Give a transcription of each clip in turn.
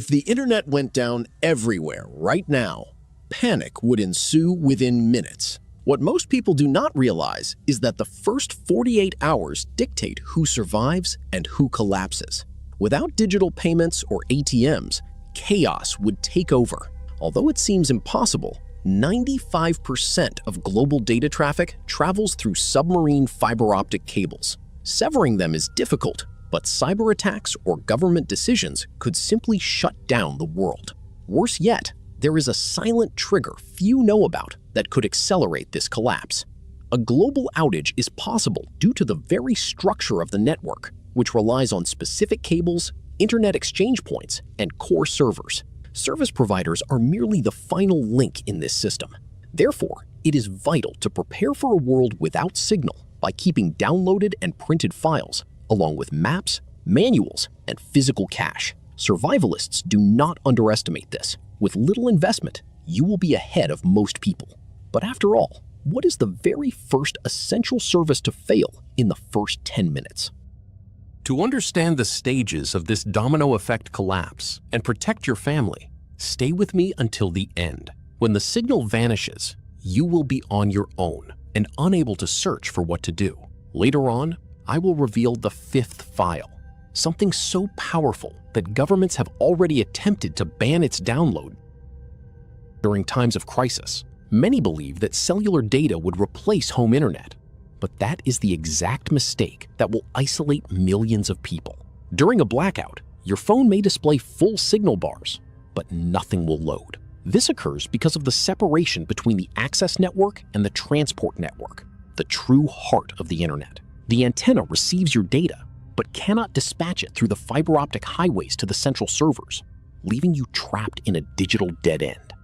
If the internet went down everywhere right now, panic would ensue within minutes. What most people do not realize is that the first 48 hours dictate who survives and who collapses. Without digital payments or ATMs, chaos would take over. Although it seems impossible, 95% of global data traffic travels through submarine fiber optic cables. Severing them is difficult, but cyber attacks or government decisions could simply shut down the world. Worse yet, there is a silent trigger few know about that could accelerate this collapse. A global outage is possible due to the very structure of the network, which relies on specific cables, internet exchange points, and core servers. Service providers are merely the final link in this system. Therefore, it is vital to prepare for a world without signal by keeping downloaded and printed files, along with maps, manuals, and physical cache. Survivalists do not underestimate this. With little investment, you will be ahead of most people. But after all, what is the very first essential service to fail in the first 10 minutes? To understand the stages of this domino effect collapse and protect your family, stay with me until the end. When the signal vanishes, you will be on your own and unable to search for what to do. Later on, I will reveal the fifth file, something so powerful that governments have already attempted to ban its download. During times of crisis, many believe that cellular data would replace home internet. But that is the exact mistake that will isolate millions of people. During a blackout, your phone may display full signal bars, but nothing will load. This occurs because of the separation between the access network and the transport network, the true heart of the internet. The antenna receives your data, but cannot dispatch it through the fiber optic highways to the central servers, leaving you trapped in a digital dead end.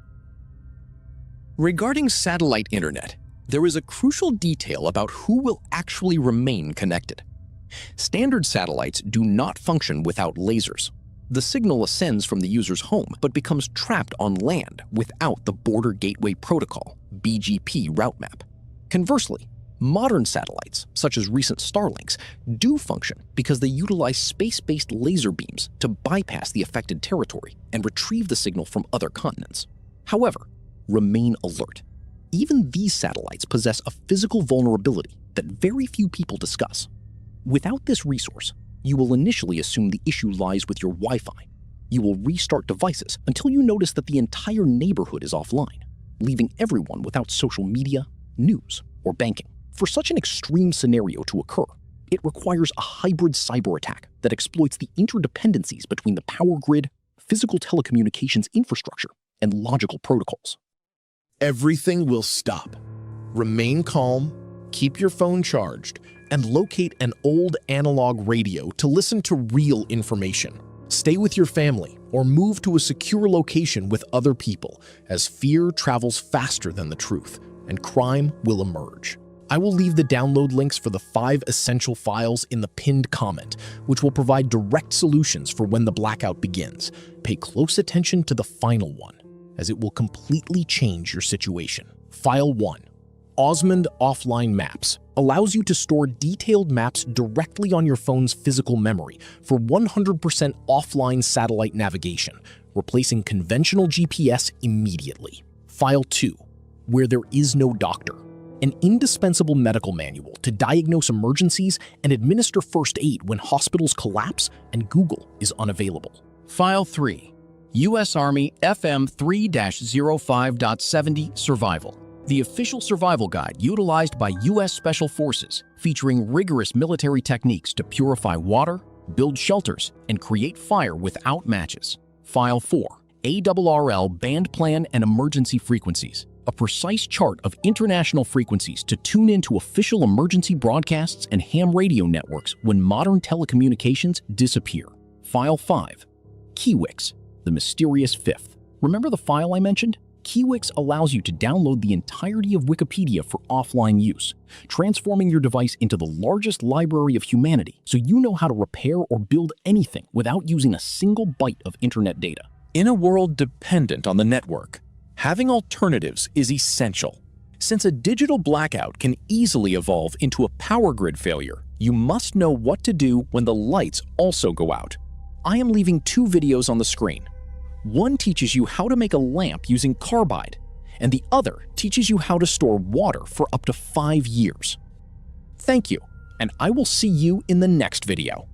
Regarding satellite internet, there is a crucial detail about who will actually remain connected. Standard satellites do not function without lasers. The signal ascends from the user's home but becomes trapped on land without the Border Gateway Protocol (BGP) route map. Conversely, modern satellites, such as recent Starlinks, do function because they utilize space-based laser beams to bypass the affected territory and retrieve the signal from other continents. However, remain alert. Even these satellites possess a physical vulnerability that very few people discuss. Without this resource, you will initially assume the issue lies with your Wi-Fi. You will restart devices until you notice that the entire neighborhood is offline, leaving everyone without social media, news, or banking. For such an extreme scenario to occur, it requires a hybrid cyber attack that exploits the interdependencies between the power grid, physical telecommunications infrastructure, and logical protocols. Everything will stop. Remain calm, keep your phone charged, and locate an old analog radio to listen to real information. Stay with your family or move to a secure location with other people, as fear travels faster than the truth, and crime will emerge. I will leave the download links for the 5 essential files in the pinned comment, which will provide direct solutions for when the blackout begins. Pay close attention to the final one, as it will completely change your situation. File 1. OsmAnd Offline Maps allows you to store detailed maps directly on your phone's physical memory for 100% offline satellite navigation, replacing conventional GPS immediately. File 2. Where There Is No Doctor. An indispensable medical manual to diagnose emergencies and administer first aid when hospitals collapse and Google is unavailable. File 3. U.S. Army FM 3-05.70 Survival. The official survival guide utilized by U.S. Special Forces, featuring rigorous military techniques to purify water, build shelters, and create fire without matches. File 4. ARRL Band Plan and Emergency Frequencies. A precise chart of international frequencies to tune into official emergency broadcasts and ham radio networks when modern telecommunications disappear. File 5. Kiwix, the mysterious fifth. Remember the file I mentioned? Kiwix allows you to download the entirety of Wikipedia for offline use, transforming your device into the largest library of humanity so you know how to repair or build anything without using a single byte of internet data. In a world dependent on the network, having alternatives is essential. Since a digital blackout can easily evolve into a power grid failure, you must know what to do when the lights also go out. I am leaving 2 videos on the screen. One teaches you how to make a lamp using carbide, and the other teaches you how to store water for up to 5 years. Thank you, and I will see you in the next video.